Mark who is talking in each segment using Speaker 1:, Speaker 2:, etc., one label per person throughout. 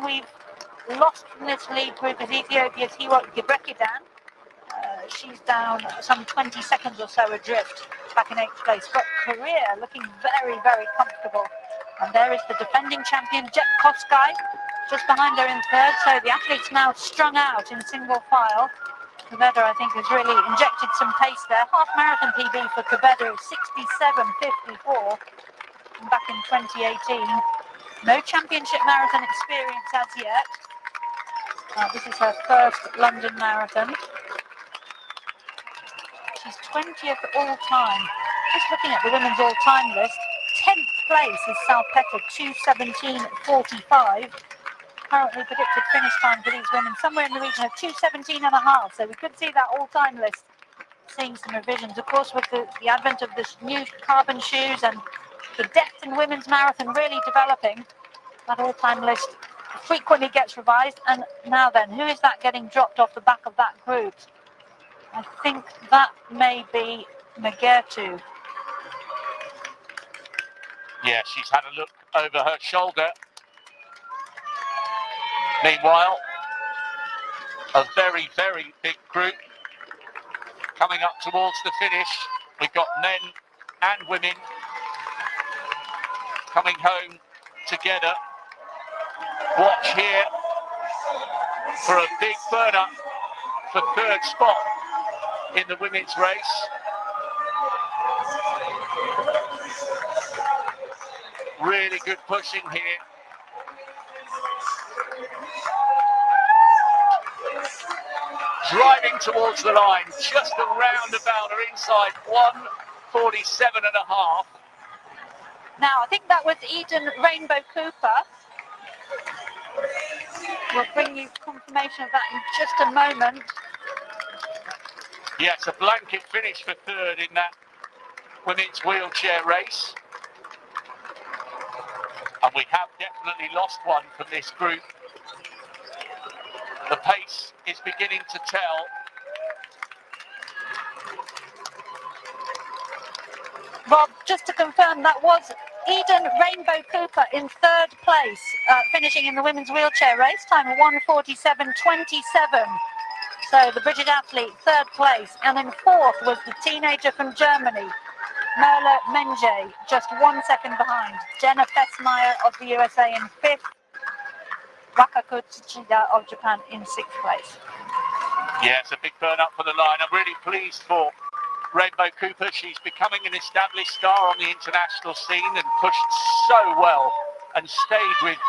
Speaker 1: We've lost from this lead group is Ethiopia's Hiwot Gebrekidan. She's down some 20 seconds or so adrift, back in 8th place. But Korea looking very, very comfortable. And there is the defending champion, Jet Koskai, just behind her in 3rd. So the athletes now strung out in single file. Kebede, I think, has really injected some pace there. Half marathon PB for Kebede is 67.54 back in 2018. No championship marathon experience as yet. This is her first London marathon. She's 20th all time. Just looking at the women's all-time list, 10th place is Salpeter, 2:17.45. Currently predicted finish time for these women somewhere in the region of 2:17.5. So we could see that all-time list seeing some revisions. Of course, with the advent of this new carbon shoes and the depth in women's marathon really developing, that all-time list frequently gets revised. And now then, who is that getting dropped off the back of that group? I think that may be Megetu.
Speaker 2: Yeah, she's had a look over her shoulder. Meanwhile, a very, very big group coming up towards the finish. We've got men and women coming home together. Watch here for a big burn-up for 3rd spot in the women's race. Really good pushing here. Driving towards the line, just around about her inside 1:47.5.
Speaker 1: Now, I think that was Eden Rainbow Cooper. We'll bring you confirmation of that in just a moment.
Speaker 2: Yes, a blanket finish for 3rd in that women's wheelchair race. And we have definitely lost one from this group. The pace is beginning to tell.
Speaker 1: Rob, just to confirm, that was Eden Rainbow Cooper in 3rd place, finishing in the women's wheelchair race, time of 1:47.27. So the British athlete, 3rd place. And in 4th was the teenager from Germany, Merle Menge, just 1 second behind. Jenna Fessmeyer of the USA in 5th. Wakako Tsuchida of Japan in 6th place.
Speaker 2: Yeah, it's a big burn up for the line. I'm really pleased for Rainbow Cooper. She's becoming an established star on the international scene and pushed so well and stayed with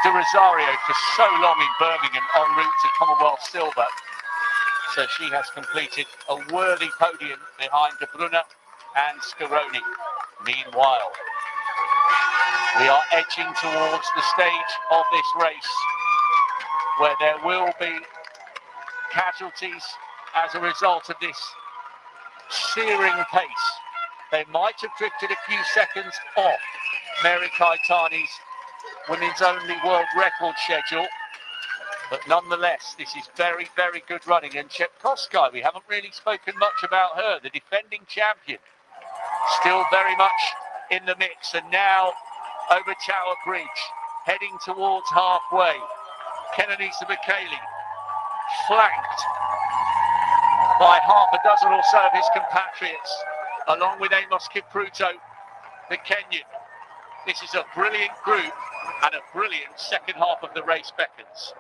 Speaker 2: De Rosario for so long in Birmingham en route to Commonwealth silver. So she has completed a worthy podium behind De Bruyne and Scaroni. Meanwhile, we are edging towards the stage of this race where there will be casualties as a result of this searing pace. They might have drifted a few seconds off Mary Kaitani's women's only world record schedule, but nonetheless this is very, very good running. And Chepkoskai, we haven't really spoken much about her, the defending champion, still very much in the mix. And now over Tower Bridge, heading towards halfway, Kenenisa Bekele, flanked by half a dozen or so of his compatriots, along with Amos Kipruto, the Kenyan. This is a brilliant group and a brilliant second half of the race beckons.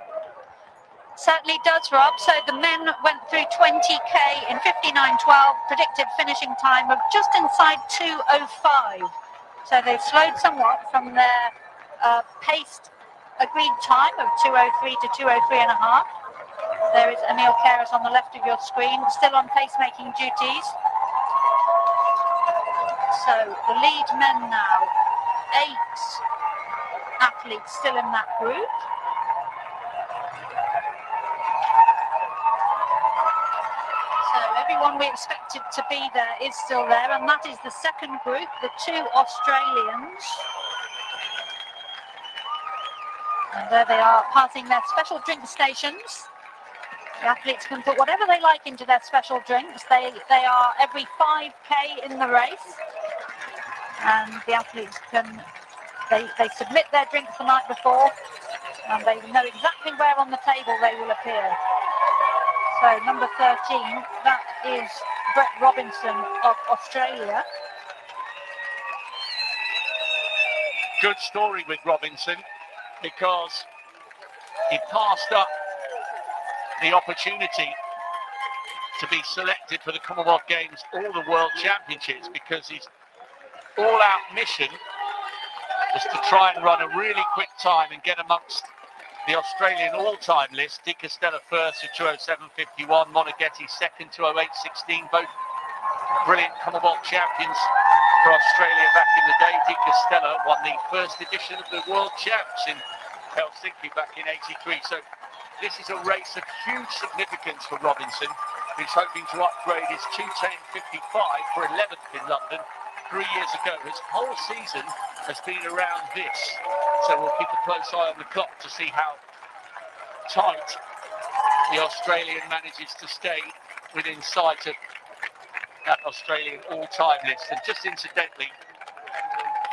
Speaker 1: Certainly does, Rob. So the men went through 20k in 59.12, predicted finishing time of just inside 2:05. So they've slowed somewhat from their paced agreed time of 2:03 to 2:03.5. There is Emil Keres on the left of your screen, still on pacemaking duties. So the lead men now, 8 athletes still in that group. So everyone we expected to be there is still there, and that is the second group, the 2 Australians. And there they are, passing their special drink stations. The athletes can put whatever they like into their special drinks. They are every 5k in the race, and the athletes can they submit their drinks the night before, and they know exactly where on the table they will appear. So number 13, that is Brett Robinson of Australia.
Speaker 2: Good story with Robinson, because he passed up the opportunity to be selected for the Commonwealth Games or the World Championships, because his all-out mission was to try and run a really quick time and get amongst the Australian all-time list. Di Castella first with 2:07.51, Moneghetti second, 2:08.16, both brilliant Commonwealth champions for Australia back in the day. Di Castella won the first edition of the World Champs in Helsinki back in '83. So this is a race of huge significance for Robinson, who's hoping to upgrade his 2:10.55 for 11th in London 3 years ago. His whole season has been around this. So we'll keep a close eye on the clock to see how tight the Australian manages to stay within sight of that Australian all-time list. And just incidentally,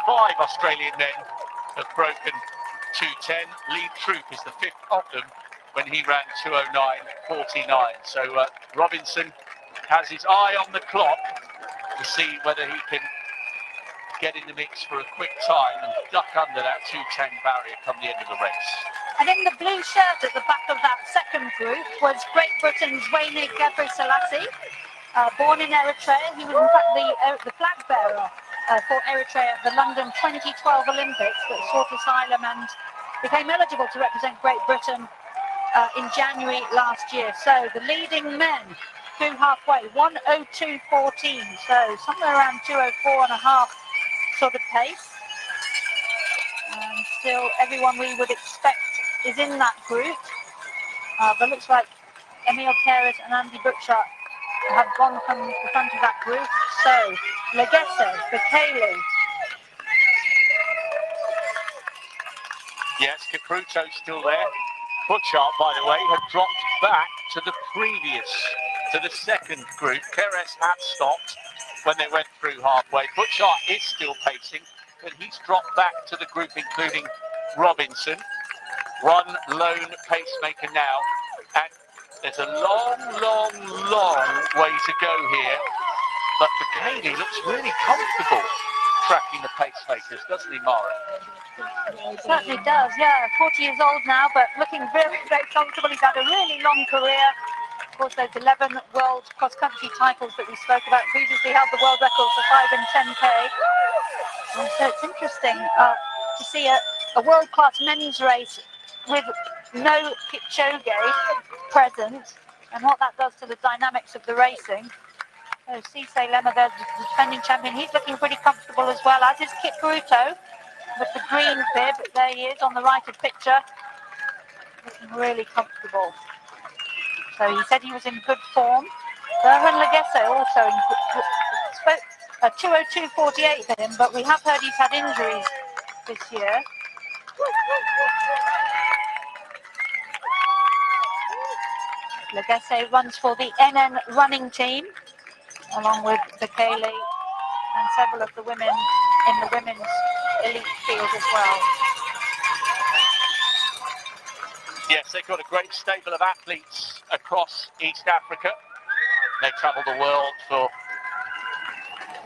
Speaker 2: 5 Australian men have broken 2:10. Lee Troop is the 5th of them when he ran 2:09.49. So Robinson has his eye on the clock to see whether he can get in the mix for a quick time and duck under that 2:10 barrier come the end of the race.
Speaker 1: And in the blue shirt at the back of that second group was Great Britain's Wayne Gebrselassie, born in Eritrea. He was in fact the flag bearer for Eritrea at the London 2012 Olympics, but sought asylum and became eligible to represent Great Britain in January last year. So the leading men through halfway, 1:02.14, so somewhere around 2:04.5 sort of pace. And still everyone we would expect is in that group, but looks like Emil Keres and Andy Butcher have gone from the front of that group. So Legesse, Bekele.
Speaker 2: Yes, Kipruto's still there. Butchart, by the way, had dropped back to the second group. Keres had stopped when they went through halfway. Butchart is still pacing, but he's dropped back to the group including Robinson. One lone pacemaker now, and there's a long way to go here. But Bekele looks really comfortable tracking the pacemakers, doesn't he, Mara?
Speaker 1: Certainly does, yeah. 40 years old now, but looking very, very comfortable. He's had a really long career. Of course, those 11 world cross-country titles that we spoke about previously, held the world records for 5 and 10K. And so it's interesting to see a world-class men's race with no Kipchoge present, and what that does to the dynamics of the racing. So Cisse Lema, the defending champion, he's looking pretty comfortable as well, as is Kipruto with the green bib. There he is on the right of picture, looking really comfortable. So he said he was in good form. Berhan Legesse also in good, 2:02.48 for him, but we have heard he's had injuries this year. Legesse runs for the NN running team, along with Bekele and several of the women in the women's elite field as well.
Speaker 2: Yes, they've got a great stable of athletes across East Africa. They travel the world for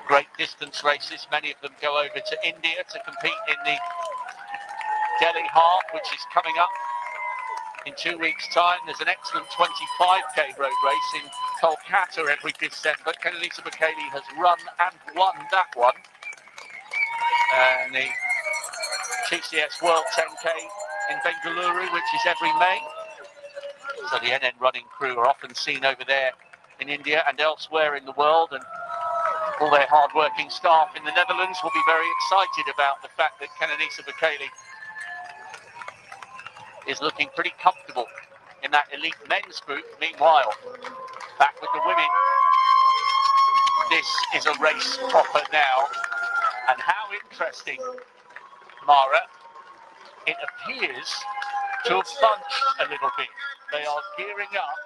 Speaker 2: great distance races. Many of them go over to India to compete in the Delhi Half, which is coming up in 2 weeks' time. There's an excellent 25k road race in Kolkata every December. Kenenisa Bekele has run and won that one. And the TCS World 10k in Bengaluru, which is every May. So the NN running crew are often seen over there in India and elsewhere in the world, and all their hard-working staff in the Netherlands will be very excited about the fact that Kenenisa Bekele is looking pretty comfortable in that elite men's group. Meanwhile, back with the women, this is a race proper now. And how interesting, Mara, it appears to have bunched a little bit. They are gearing up